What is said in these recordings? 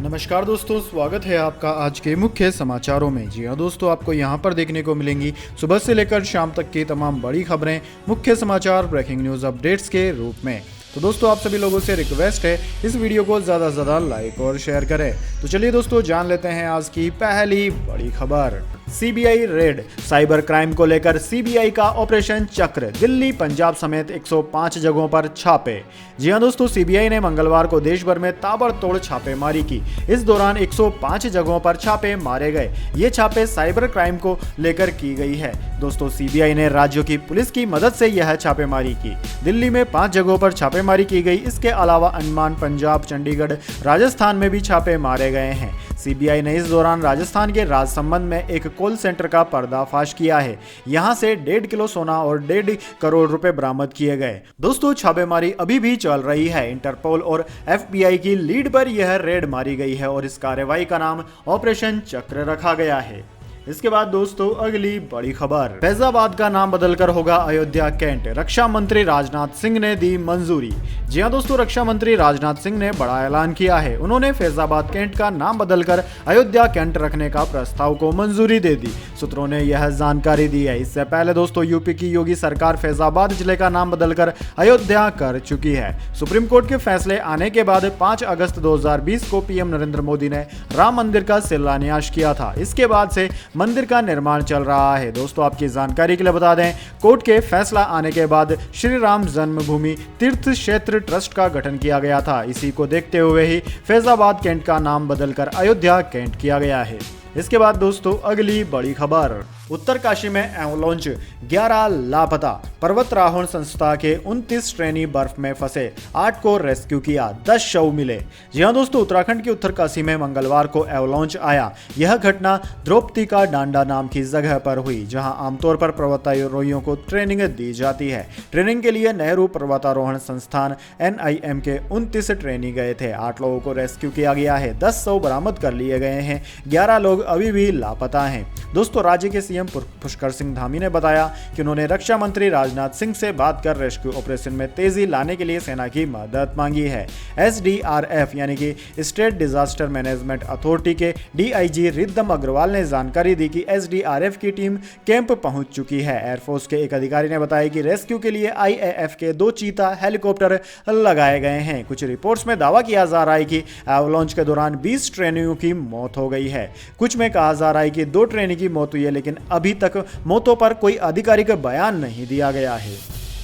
नमस्कार दोस्तों, स्वागत है आपका आज के मुख्य समाचारों में। जी हाँ दोस्तों, आपको यहाँ पर देखने को मिलेंगी सुबह से लेकर शाम तक की तमाम बड़ी खबरें, मुख्य समाचार, ब्रेकिंग न्यूज़ अपडेट्स के रूप में। तो दोस्तों, आप सभी लोगों से रिक्वेस्ट है इस वीडियो को ज़्यादा से ज़्यादा लाइक और शेयर करें। तो चलिए दोस्तों, जान लेते हैं आज की पहली बड़ी खबर। सीबीआई रेड, साइबर क्राइम को लेकर सीबीआई का ऑपरेशन चक्र, दिल्ली, पंजाब समेत 105 जगहों पर छापे। जी हां दोस्तों, सीबीआई ने मंगलवार को देश भर में ताबड़तोड़ छापेमारी की। इस दौरान 105 जगहों पर छापे मारे गए। ये छापे साइबर क्राइम को लेकर की गई है। दोस्तों, सीबीआई ने राज्यों की पुलिस की मदद से यह छापेमारी की। दिल्ली में 5 जगहों पर छापेमारी की गई। इसके अलावा अंडमान, पंजाब, चंडीगढ़, राजस्थान में भी छापे मारे गए हैं। सीबीआई ने इस दौरान राजस्थान के राजसमंद में एक कॉल सेंटर का पर्दाफाश किया है। यहां से 1.5 किलो सोना और 1.5 करोड़ रुपए बरामद किए गए। दोस्तों, छापेमारी अभी भी चल रही है। इंटरपोल और एफबीआई की लीड पर यह रेड मारी गई है और इस कार्रवाई का नाम ऑपरेशन चक्र रखा गया है। इसके बाद दोस्तों, अगली बड़ी खबर। फैजाबाद का नाम बदलकर होगा अयोध्या कैंट, रक्षा मंत्री राजनाथ सिंह ने दी मंजूरी। जी हां दोस्तों, रक्षा मंत्री राजनाथ सिंह ने बड़ा ऐलान किया है। उन्होंने फैजाबाद कैंट का नाम बदलकर अयोध्या कैंट रखने का प्रस्ताव को मंजूरी दे दी। सूत्रों ने यह जानकारी दी है। इससे पहले दोस्तों, यूपी की योगी सरकार फैजाबाद जिले का नाम बदलकर अयोध्या कर चुकी है। सुप्रीम कोर्ट के फैसले आने के बाद 5 अगस्त 2020 को पीएम नरेंद्र मोदी ने राम मंदिर का शिलान्यास किया था। इसके बाद से मंदिर का निर्माण चल रहा है। दोस्तों, आपकी जानकारी के लिए बता दें, कोर्ट के फैसला आने के बाद श्री राम जन्मभूमि तीर्थ क्षेत्र ट्रस्ट का गठन किया गया था। इसी को देखते हुए ही फैजाबाद कैंट का नाम बदलकर अयोध्या कैंट किया गया है। इसके बाद दोस्तों, अगली बड़ी खबर। उत्तरकाशी में एवलांच, 11 लापता। पर्वतारोहण संस्था के 29 ट्रेनी बर्फ में फंसे, 8 को रेस्क्यू किया, 10 शव मिले। जी हां दोस्तों, उत्तराखंड के उत्तरकाशी में मंगलवार को एवलांच आया। यह घटना द्रौपदी का डांडा नाम की जगह पर हुई, जहां आमतौर पर पर्वतारोहियों को ट्रेनिंग दी जाती है। ट्रेनिंग के लिए नेहरू पर्वतारोहण संस्थान NIM के 29 ट्रेनी गए थे। 8 लोगों को रेस्क्यू किया गया है, 10 शव बरामद कर लिए गए हैं, 11 लोग अभी भी लापता हैं। दोस्तों, राज्य के सीएम पुष्कर सिंह धामी ने बताया कि उन्होंने रक्षा मंत्री राजनाथ सिंह से बात कर रेस्क्यू ऑपरेशन में तेजी लाने के लिए सेना की मदद मांगी है। SDRF यानी कि स्टेट डिजास्टर मैनेजमेंट अथॉरिटी के DIG रिद्धम अग्रवाल ने जानकारी दी कि SDRF की टीम कैंप पहुंच चुकी है। एयरफोर्स के एक अधिकारी ने बताया कि रेस्क्यू के लिए IAF के 2 चीता हेलीकॉप्टर लगाए गए हैं। कुछ रिपोर्ट्स में दावा किया जा रहा है कि एवलांच के दौरान 20 ट्रेनियों की मौत हो गई है। कुछ में कहा जा रहा है कि 2 ट्रेनी की मौत हुई है, लेकिन अभी तक मौतों पर कोई आधिकारिक बयान नहीं दिया गया है।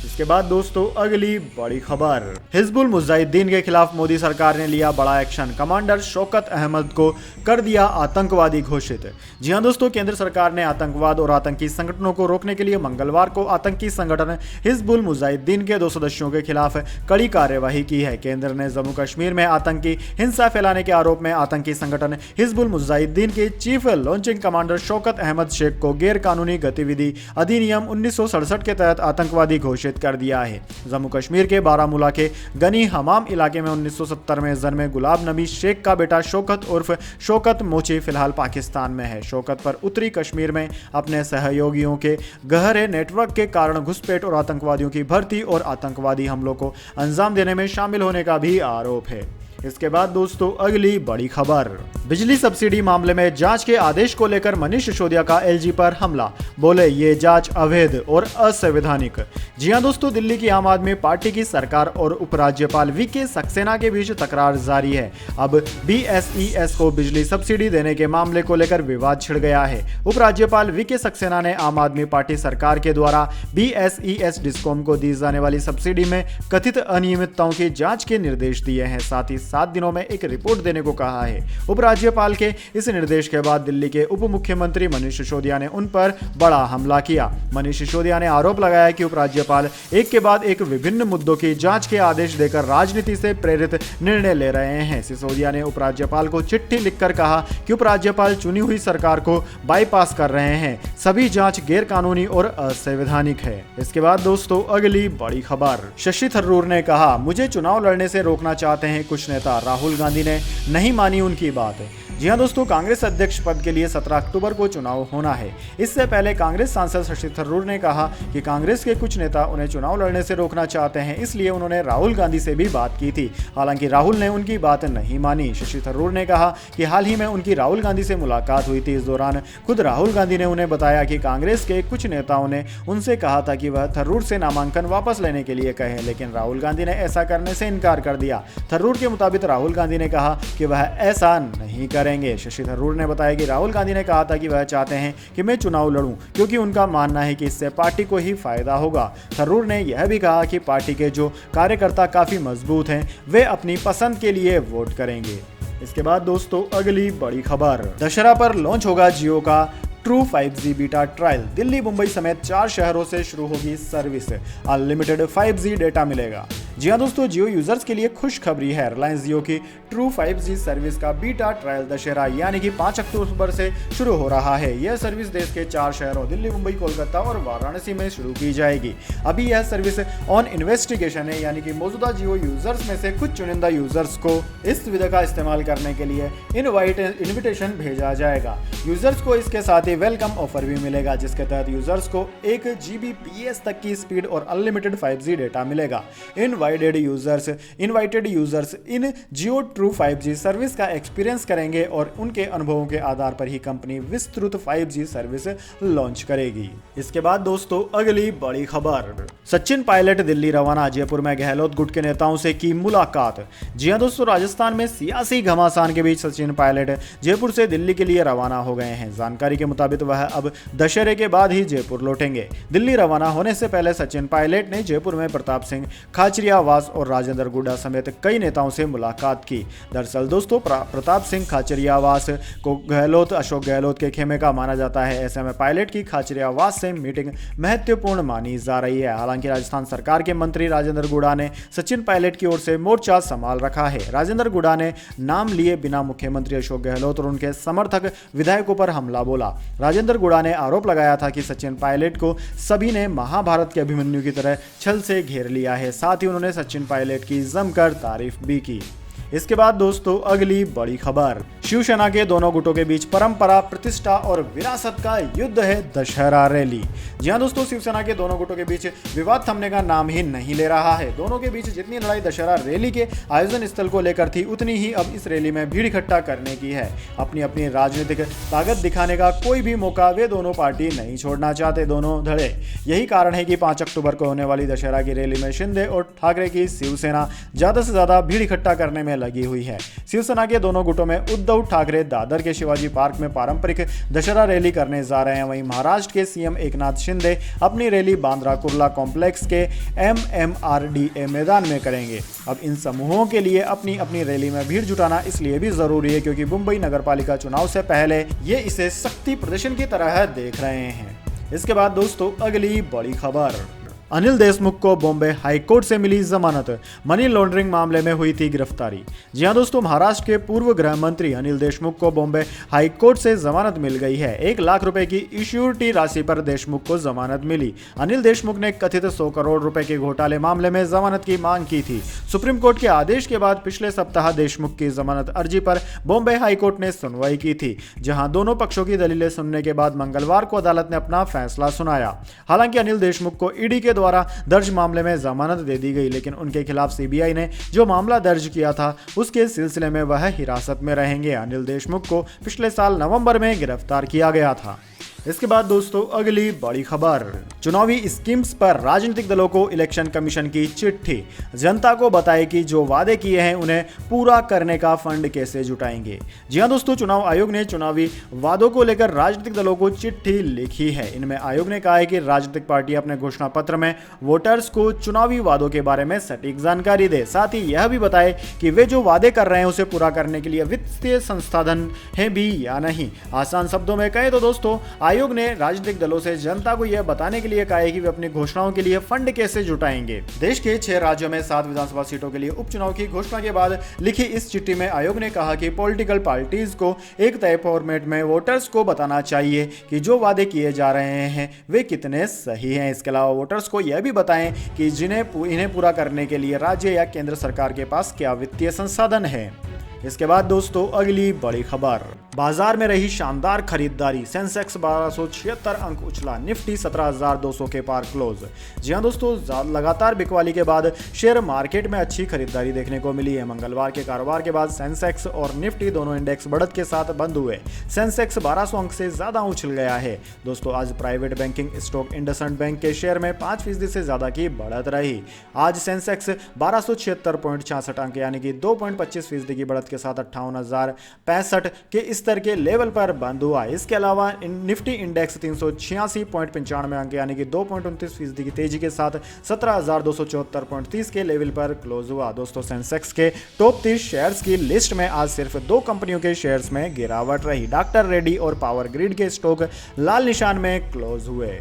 इसके बाद दोस्तों, अगली बड़ी खबर। हिजबुल मुजाहिदीन के खिलाफ मोदी सरकार ने लिया बड़ा एक्शन, कमांडर शौकत अहमद को कर दिया आतंकवादी घोषित। जी हां दोस्तों, केंद्र सरकार ने आतंकवाद और आतंकी संगठनों को रोकने के लिए मंगलवार को आतंकी संगठन हिजबुल मुजाहिदीन के 2 सदस्यों के खिलाफ कड़ी कार्यवाही की है। केंद्र ने जम्मू कश्मीर में आतंकी हिंसा फैलाने के आरोप में आतंकी संगठन हिजबुल मुजाहिदीन के chief launching commander Shaukat Ahmad Sheikh को गैर कानूनी गतिविधि अधिनियम 1967 के तहत आतंकवादी घोषित कर दिया है। जम्मू कश्मीर के बारामूला के गनी हमाम इलाके में 1970 में जन्मे गुलाब नबी शेख का बेटा शौकत उर्फ शौकत मोची फिलहाल पाकिस्तान में है। शौकत पर उत्तरी कश्मीर में अपने सहयोगियों के गहरे नेटवर्क के कारण घुसपैठ और आतंकवादियों की भर्ती और आतंकवादी हमलों को अंजाम देने में शामिल होने का भी आरोप है। इसके बाद दोस्तों, अगली बड़ी खबर। बिजली सब्सिडी मामले में जांच के आदेश को लेकर मनीष सिसोदिया का LG पर हमला, बोले ये जांच अवैध और असंवैधानिक। जी हां दोस्तों, दिल्ली की आम आदमी पार्टी की सरकार और उपराज्यपाल VK सक्सेना के बीच तकरार जारी है। अब BSES को बिजली सब्सिडी देने के मामले को लेकर विवाद छिड़ गया है। उपराज्यपाल VK सक्सेना ने आम आदमी पार्टी सरकार के द्वारा BSES डिस्कॉम को दी जाने वाली सब्सिडी में कथित अनियमितताओं की जांच के निर्देश दिए हैं। साथ ही 7 दिनों में एक रिपोर्ट देने को कहा है। उपराज्यपाल के इस निर्देश के बाद दिल्ली के उप मुख्यमंत्री मनीष सिसोदिया ने उन पर बड़ा हमला किया। मनीष सिसोदिया ने आरोप लगाया कि उपराज्यपाल एक के बाद एक विभिन्न मुद्दों की जांच के आदेश देकर राजनीति से प्रेरित निर्णय ले रहे हैं। सिसोदिया ने उपराज्यपाल को चिट्ठी लिखकर कहा कि उपराज्यपाल चुनी हुई सरकार को बाईपास कर रहे हैं, सभी जांच गैर कानूनी और असंवैधानिक है। इसके बाद दोस्तों, अगली बड़ी खबर। शशि थरूर ने कहा, मुझे चुनाव लड़ने से रोकना चाहते हैं कुछ नेता, राहुल गांधी ने नहीं मानी उनकी बात। जी हां दोस्तों, कांग्रेस अध्यक्ष पद के लिए 17 अक्टूबर को चुनाव होना है। इससे पहले कांग्रेस सांसद शशि थरूर ने कहा कि कांग्रेस के कुछ नेता उन्हें चुनाव लड़ने से रोकना चाहते हैं, इसलिए उन्होंने राहुल गांधी से भी बात की थी। हालांकि राहुल ने उनकी बात नहीं मानी। शशि थरूर ने कहा कि हाल ही में उनकी राहुल गांधी से मुलाकात हुई थी। इस दौरान खुद राहुल गांधी ने उन्हें बताया कि कांग्रेस के कुछ नेताओं ने उनसे कहा था कि वह थरूर से नामांकन वापस लेने के लिए कहें, लेकिन राहुल गांधी ने ऐसा करने से इनकार कर दिया। थरूर के मुताबिक राहुल गांधी ने कहा कि वह ऐसा नहीं करेंगे। शशि थरूर ने बताया कि राहुल गांधी ने कहा था कि वह चाहते हैं कि मैं चुनाव लड़ूं, क्योंकि उनका मानना है कि इससे पार्टी को ही फायदा होगा। थरूर ने यह भी कहा कि पार्टी के जो कार्यकर्ता काफी मजबूत हैं, वे अपनी पसंद के लिए वोट करेंगे। इसके बाद दोस्तों अगली बड़ी खबर, दशहरा पर लॉन्च होगा जियो का true 5G beta trial. Delhi, Mumbai समेत 4 शहरों से शुरू होगी सर्विस। अनलिमिटेड 5G डेटा मिलेगा। जी हां दोस्तों, जियो यूजर्स के लिए खुशखबरी है। रिलायंस जियो की ट्रू 5G सर्विस का बीटा ट्रायल दशहरा यानी कि 5 अक्टूबर से शुरू हो रहा है। यह सर्विस देश के 4 शहरों दिल्ली, मुंबई, कोलकाता और वाराणसी में शुरू की जाएगी। अभी यह सर्विस ऑन इन्वेस्टिगेशन है, यानी कि मौजूदा जियो यूजर्स में से कुछ चुनिंदा यूजर्स को इस सुविधा का इस्तेमाल करने के लिए इनविटेशन भेजा जाएगा। यूजर्स को इसके साथ ही वेलकम ऑफर भी मिलेगा, जिसके तहत यूजर्स को 1 Gbps तक की स्पीड और अनलिमिटेड 5G डेटा मिलेगा। इनवाइटेड यूजर्स इन जियो ट्रू 5G सर्विस का एक्सपीरियंस करेंगे और उनके अनुभवों के आधार पर ही कंपनी विस्तृत 5G सर्विस लॉन्च करेगी। इसके बाद दोस्तों अगली बड़ी खबर, सचिन पायलट दिल्ली रवाना। जयपुर में गहलोत गुट के नेताओं से की मुलाकात। जी हां दोस्तों, राजस्थान में सियासी घमासान के बीच सचिन पायलट जयपुर से दिल्ली के लिए रवाना हो गए हैं। जानकारी के मुताबिक वह अब दशहरे के बाद ही जयपुर लौटेंगे। दिल्ली रवाना होने से पहले सचिन पायलट ने जयपुर में प्रताप सिंह खाचरियावास और राजेंद्र गुड्डा समेत कई नेताओं से मुलाकात की। दरअसल दोस्तों, प्रताप सिंह खाचरियावास को अशोक गहलोत के खेमे का माना जाता है। ऐसे में पायलट की खाचरियावास से मीटिंग महत्वपूर्ण मानी जा रही है। हालांकि राजस्थान सरकार के मंत्री राजेंद्र गुड्डा ने सचिन पायलट की ओर से मोर्चा संभाल रखा है। राजेंद्र गुड्डा ने नाम लिए बिना मुख्यमंत्री अशोक गहलोत और उनके समर्थक विधायकों पर हमला बोला। राजेंद्र गुड्डा ने आरोप लगाया था कि सचिन पायलट को सभी ने महाभारत के अभिमन्यु की तरह छल से घेर लिया है। साथ ही उन्होंने सचिन पायलट की जमकर तारीफ भी की। इसके बाद दोस्तों अगली बड़ी खबर, शिवसेना के दोनों गुटों के बीच परंपरा, प्रतिष्ठा और विरासत का युद्ध है दशहरा रैली। जी हां दोस्तों, शिवसेना के दोनों गुटों के बीच विवाद थमने का नाम ही नहीं ले रहा है। दोनों के बीच जितनी लड़ाई दशहरा रैली के आयोजन स्थल को लेकर थी, उतनी ही अब इस रैली में भीड़ इकट्ठा करने की है। अपनी अपनी राजनीतिक ताकत दिखाने का कोई भी मौका वे दोनों पार्टी नहीं छोड़ना चाहते, दोनों धड़े। यही कारण है कि 5 अक्टूबर को होने वाली दशहरा की रैली में शिंदे और ठाकरे की शिवसेना ज्यादा से ज्यादा भीड़ इकट्ठा करने में लगी हुई है। शिवसेना के दोनों गुटों में उद्धव ठाकरे दादर के शिवाजी पार्क में पारंपरिक दशहरा रैली करने जा रहे हैं। वहीं महाराष्ट्र के सीएम एकनाथ शिंदे अपनी रैली बांद्रा कुर्ला कॉम्प्लेक्स के MMRDA मैदान में करेंगे। अब इन समूहों के लिए अपनी अपनी रैली में भीड़ जुटाना इसलिए भी जरूरी है क्योंकि मुंबई नगरपालिका चुनाव से पहले ये इसे शक्ति प्रदर्शन की तरह देख रहे हैं। इसके बाद दोस्तों अगली बड़ी खबर, अनिल देशमुख को बॉम्बे हाईकोर्ट से मिली जमानत। मनी लॉन्ड्रिंग मामले में हुई थी गिरफ्तारी। जी हां दोस्तों, महाराष्ट्र के पूर्व गृह मंत्री अनिल देशमुख को बॉम्बे हाईकोर्ट से जमानत मिल गई है। 1 लाख रुपए की इश्योरिटी राशि पर देशमुख को जमानत मिली। अनिल देशमुख ने कथित 100 करोड़ रुपए के घोटाले मामले में जमानत की मांग की थी। सुप्रीम कोर्ट के आदेश के बाद पिछले सप्ताह देशमुख की जमानत अर्जी पर बॉम्बे हाईकोर्ट ने सुनवाई की थी, जहां दोनों पक्षों की दलीलें सुनने के बाद मंगलवार को अदालत ने अपना फैसला सुनाया। हालांकि अनिल देशमुख को ईडी के द्वारा दर्ज मामले में जमानत दे दी गई, लेकिन उनके खिलाफ सीबीआई ने जो मामला दर्ज किया था उसके सिलसिले में वह हिरासत में रहेंगे। अनिल देशमुख को पिछले साल नवंबर में गिरफ्तार किया गया था। इसके बाद दोस्तों अगली बड़ी खबर, चुनावी स्कीम्स पर राजनीतिक दलों को इलेक्शन कमीशन की चिट्ठी। जनता को बताए कि जो वादे किए हैं उन्हें पूरा करने का फंड कैसे जुटाएंगे। जी हां दोस्तों, चुनाव आयोग ने चुनावी वादों को लेकर राजनीतिक दलों को चिट्ठी लिखी है। इनमें आयोग ने कहा है कि राजनीतिक पार्टी अपने घोषणा पत्र में वोटर्स को चुनावी वादों के बारे में सटीक जानकारी दे, साथ ही यह भी बताए कि वे जो वादे कर रहे हैं उसे पूरा करने के लिए वित्तीय संसाधन है भी या नहीं। आसान शब्दों में कहें तो दोस्तों, आयोग ने राजनीतिक दलों से जनता को यह बताने के लिए कहा है कि वे अपनी घोषणाओं के लिए फंड कैसे जुटाएंगे। देश के 6 राज्यों में 7 विधानसभा सीटों के लिए उपचुनाव की घोषणा के बाद लिखी इस चिट्ठी में आयोग ने कहा कि पॉलिटिकल पार्टीज को एक तय फॉर्मेट में वोटर्स को बताना चाहिए कि जो वादे किए जा रहे हैं वे कितने सही हैं। इसके अलावा वोटर्स को यह भी बताएं कि इन्हें पूरा करने के लिए राज्य या केंद्र सरकार के पास क्या वित्तीय संसाधन है। इसके बाद दोस्तों अगली बड़ी खबर, बाजार में रही शानदार खरीदारी, सेंसेक्स 1276 अंक उछला, निफ्टी 17,200 के पार क्लोज। जी हां दोस्तों, लगातार बिकवाली के बाद शेयर मार्केट में अच्छी खरीदारी देखने को मिली है। मंगलवार के कारोबार के बाद सेंसेक्स और निफ्टी दोनों इंडेक्स बढ़त के साथ बंद हुए। सेंसेक्स 1200 अंक से ज्यादा उछल गया है। दोस्तों आज private banking stock IndusInd bank के शेयर में 5% से ज्यादा की बढ़त रही। आज सेंसेक्स 1276.66 अंक यानी कि 2.25% की बढ़त के साथ 58,065 के स्तर के लेवल पर बंद हुआ। इसके अलावा निफ्टी इंडेक्स 386.95 अंक यानी कि 2.29% की तेजी के साथ 17,274.30 के लेवल पर क्लोज हुआ। दोस्तों सेंसेक्स के टॉप 30 शेयर्स की लिस्ट में आज सिर्फ 2 कंपनियों के शेयर्स में गिरावट रही। डॉक्टर रेड्डी और पावर ग्रिड के स्टॉक लाल निशान में क्लोज हुए।